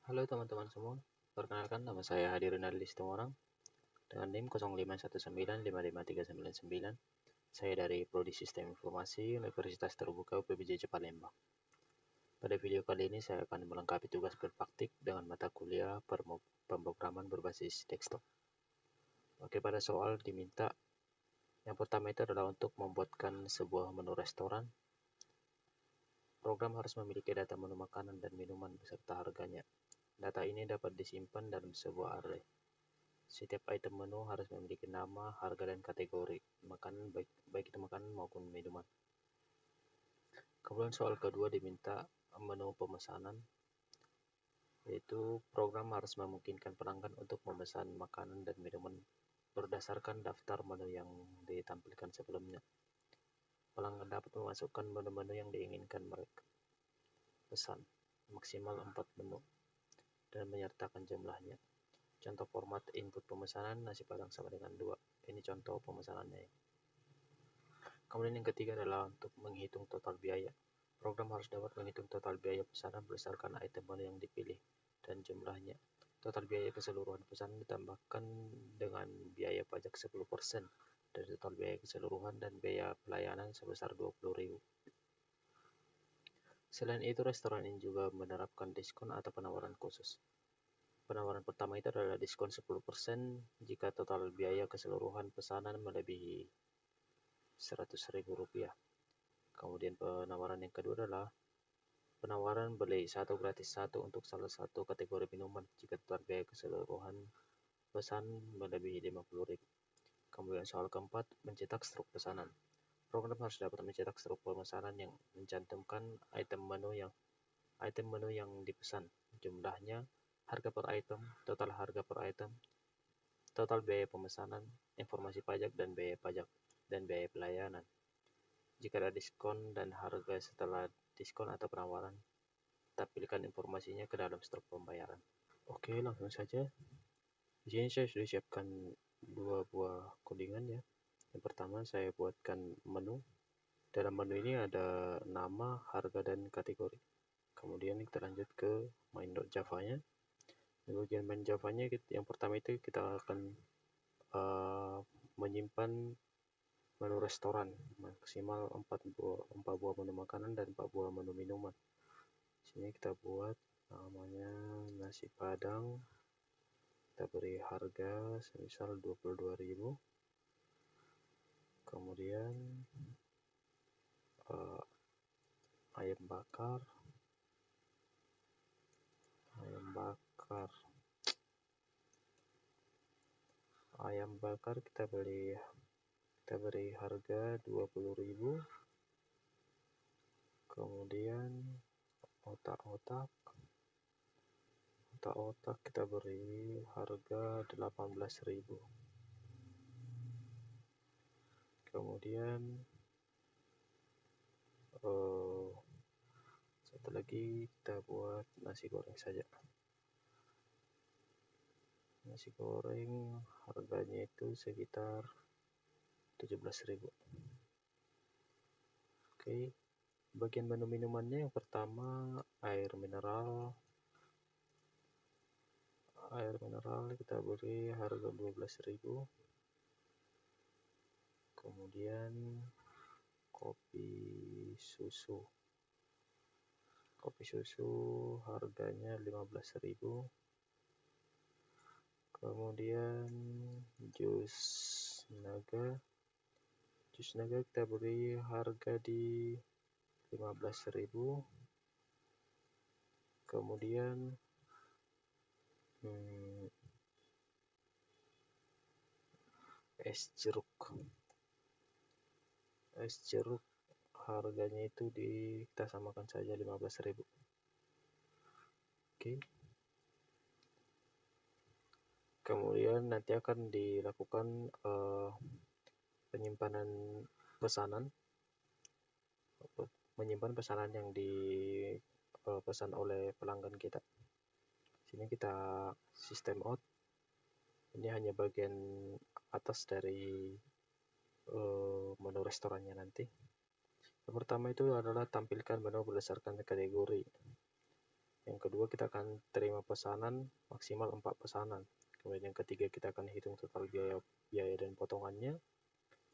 Halo teman-teman semua, perkenalkan nama saya Hadi Renaldi Situmorang dengan NIM 0519555399. Saya dari Prodi Sistem Informasi Universitas Terbuka UPBJ Palembang. Pada video kali ini saya akan melengkapi tugas berpraktik dengan mata kuliah pemrograman berbasis desktop. Oke, pada soal diminta yang pertama itu adalah untuk membuatkan sebuah menu restoran. Program harus memiliki data menu makanan dan minuman beserta harganya. Data ini dapat disimpan dalam sebuah array. Setiap item menu harus memiliki nama, harga, dan kategori makanan, baik itu makanan maupun minuman. Kemudian soal kedua diminta menu pemesanan, yaitu program harus memungkinkan pelanggan untuk memesan makanan dan minuman berdasarkan daftar menu yang ditampilkan sebelumnya. Pelanggan dapat memasukkan menu-menu yang diinginkan mereka pesan, maksimal 4 menu, dan menyertakan jumlahnya. Contoh format input pemesanan nasi padang sama dengan 2. Ini contoh pemesanannya. Kemudian yang ketiga adalah untuk menghitung total biaya. Program harus dapat menghitung total biaya pesanan berdasarkan item menu yang dipilih dan jumlahnya. Total biaya keseluruhan pesanan ditambahkan dengan biaya pajak 10% dari total biaya keseluruhan dan biaya pelayanan sebesar 20.000. Selain itu, restoran ini juga menerapkan diskon atau penawaran khusus. Penawaran pertama itu adalah diskon 10% jika total biaya keseluruhan pesanan melebihi Rp100.000. Kemudian penawaran yang kedua adalah penawaran beli 1 gratis 1 untuk salah satu kategori minuman jika total biaya keseluruhan pesan melebihi Rp50.000. Kemudian soal keempat, mencetak struk pesanan. Program harus dapat mencetak struk pemesanan yang mencantumkan item menu yang dipesan, jumlahnya, harga per item, total harga per item, total biaya pemesanan, informasi pajak dan biaya pelayanan. Jika ada diskon dan harga setelah diskon atau penawaran, tampilkan informasinya ke dalam struk pembayaran. Oke, langsung saja. Di sini saya sudah siapkan 2 buah codingan ya. Yang pertama saya buatkan menu. Dalam menu ini ada nama, harga, dan kategori. Kemudian kita lanjut ke main.java-nya. Di bagian main Java-nya yang pertama itu kita akan menyimpan menu restoran maksimal 4 buah menu makanan dan 4 buah menu minuman. Sini kita buat namanya nasi padang, kita beri harga semisal 22.000. Kemudian ayam bakar kita beri harga 20.000. Kemudian otak-otak kita beri harga 18.000. Kemudian satu lagi kita buat nasi goreng saja. Nasi goreng harganya itu sekitar 17.000. Oke, bagian menu minumannya yang pertama air mineral kita beri harga 12.000. Kemudian kopi susu harganya 15.000. Kemudian jus naga kita beri harga di 15.000. Kemudian es jeruk harganya itu kita samakan saja 15.000. Oke. Kemudian nanti akan dilakukan penyimpanan pesanan yang dipesan oleh pelanggan kita. Sini kita sistem out. Ini hanya bagian atas dari menu restorannya nanti. Yang pertama itu adalah tampilkan menu berdasarkan kategori. Yang kedua, kita akan terima pesanan maksimal 4 pesanan. Kemudian yang ketiga, kita akan hitung total biaya dan potongannya.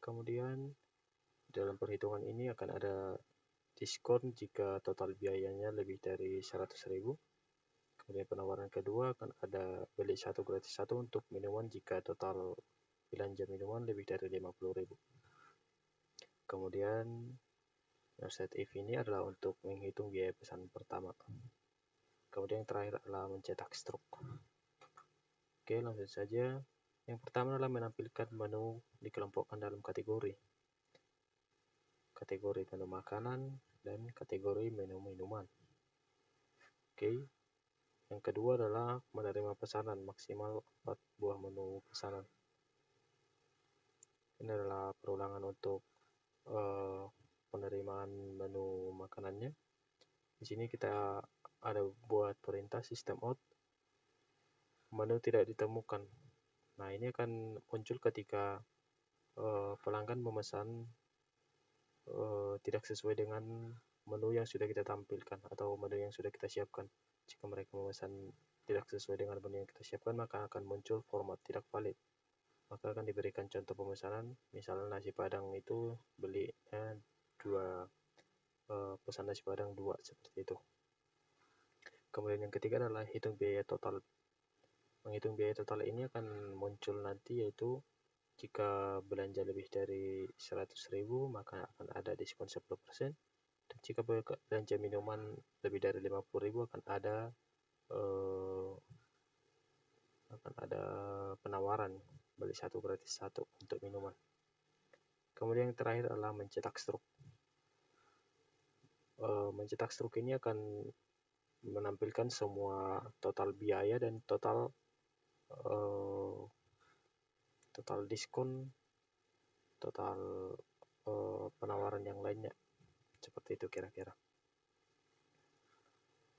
Kemudian dalam perhitungan ini akan ada diskon jika total biayanya lebih dari 100.000. Kemudian penawaran kedua akan ada beli satu gratis satu untuk minuman jika total belanja minuman lebih dari 50.000. Kemudian set if ini adalah untuk menghitung biaya pesan pertama. Kemudian yang terakhir adalah mencetak struk. Oke, langsung saja. Yang pertama adalah menampilkan menu dikelompokkan dalam kategori. Kategori menu makanan dan kategori menu minuman. Oke. Yang kedua adalah menerima pesanan maksimal 4 buah menu pesanan. Ini adalah perulangan untuk penerimaan menu makanannya. Di sini kita ada buat perintah system out, menu tidak ditemukan. Nah, ini akan muncul ketika pelanggan memesan tidak sesuai dengan menu yang sudah kita tampilkan atau menu yang sudah kita siapkan. Jika mereka memesan tidak sesuai dengan menu yang kita siapkan, maka akan muncul format tidak valid. Maka akan diberikan contoh pemesanan, misalnya nasi padang itu belinya 2, pesan nasi padang 2, seperti itu. Kemudian yang ketiga adalah hitung biaya total. Menghitung biaya total ini akan muncul nanti, yaitu jika belanja lebih dari 100.000 maka akan ada diskon 10%, dan jika belanja minuman lebih dari 50.000 akan ada penawaran beli satu gratis satu untuk minuman. Kemudian yang terakhir adalah mencetak struk. Mencetak struk ini akan menampilkan semua total biaya dan total diskon, total penawaran yang lainnya, seperti itu kira-kira.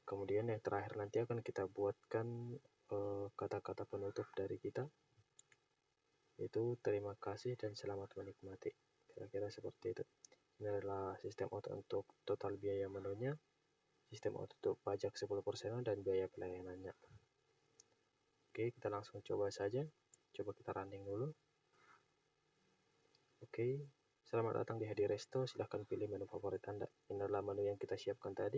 Kemudian yang terakhir nanti akan kita buatkan kata-kata penutup dari kita, yaitu terima kasih dan selamat menikmati, kira-kira seperti itu. Ini adalah sistem out untuk total biaya menunya, sistem out untuk pajak 10% dan biaya pelayanannya. Oke, kita langsung coba saja. Coba kita running dulu. Oke, selamat datang di Hadi Resto. Silahkan pilih menu favorit Anda. Ini adalah menu yang kita siapkan tadi,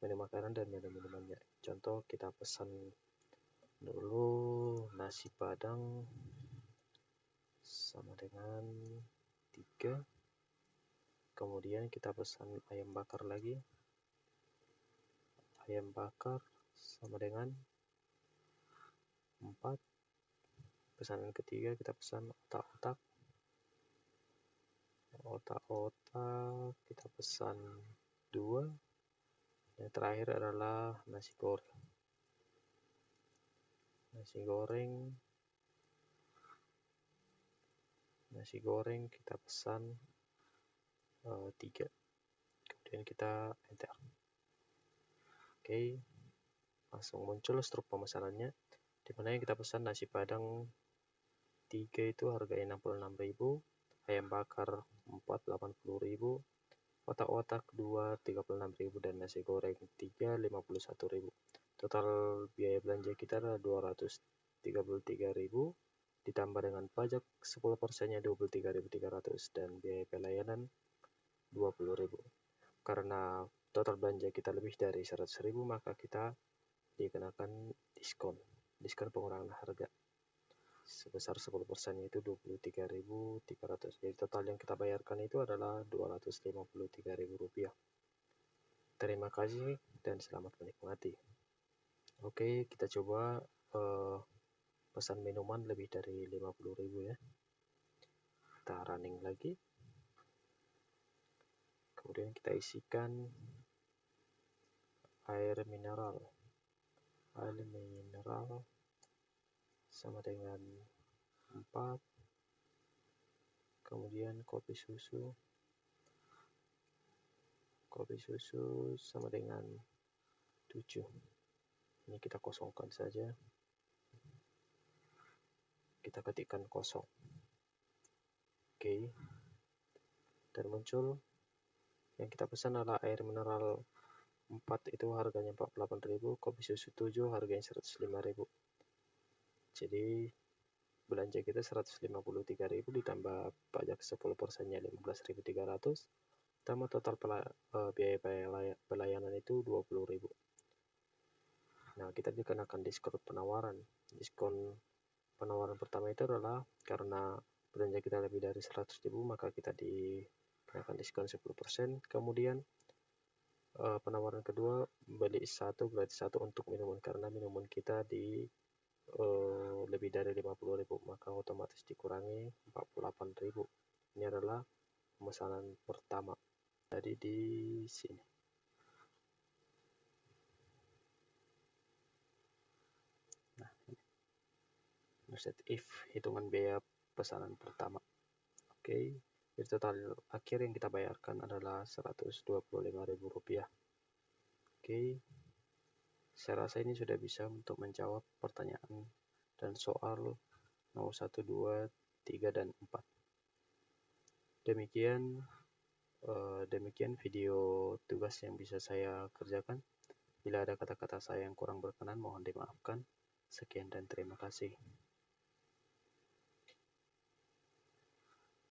menu makanan dan menu minumannya. Contoh, kita pesan dulu nasi padang sama dengan 3. Kemudian kita pesan ayam bakar lagi. Ayam bakar sama dengan 4. Pesanan ketiga kita pesan otak-otak. Otak-otak kita pesan 2. Yang terakhir adalah nasi goreng. Nasi goreng kita pesan 3. Kemudian kita enter. Oke, langsung muncul struk pemesanannya, di mana yang kita pesan nasi padang 3 itu harganya 66.000, ayam bakar 4 80.000, otak-otak 2 36.000, dan nasi goreng 3 51.000. Total biaya belanja kita adalah 233.000, ditambah dengan pajak 10%-nya 23.300, dan biaya pelayanan 20.000. Karena total belanja kita lebih dari 100.000, maka kita dikenakan diskon pengurangan harga sebesar 10%, yaitu 23.300. Jadi total yang kita bayarkan itu adalah 253.000 rupiah. Terima kasih dan selamat menikmati. Oke, kita coba pesan minuman lebih dari 50.000 ya. Kita running lagi. Kemudian kita isikan air mineral sama dengan 4. Kemudian kopi susu sama dengan 7. Ini kita kosongkan saja. Kita ketikkan kosong. Oke. Dan muncul yang kita pesan adalah air mineral 4 itu harganya 48.000, kopi susu 7 harganya 105.000. Jadi belanja kita 153.000 ditambah pajak 10%-nya 15.300, tambah total biaya pelayanan itu 20.000. Nah, kita dikenakan diskon penawaran. Diskon penawaran pertama itu adalah karena belanja kita lebih dari 100.000, maka kita dikenakan diskon 10%. Kemudian penawaran kedua, beli 1 gratis 1 untuk minuman, karena minuman kita lebih dari 50.000, maka otomatis dikurangi 48.000. Ini adalah pemesanan pertama. Jadi di sini. Nah, ini set if hitungan biaya pesanan pertama. Oke, jadi total akhir yang kita bayarkan adalah Rp125.000. Oke, saya rasa ini sudah bisa untuk menjawab pertanyaan dan soal nomor 1, 2, 3, dan 4. Demikian video tugas yang bisa saya kerjakan. Bila ada kata-kata saya yang kurang berkenan, mohon dimaafkan. Sekian dan terima kasih.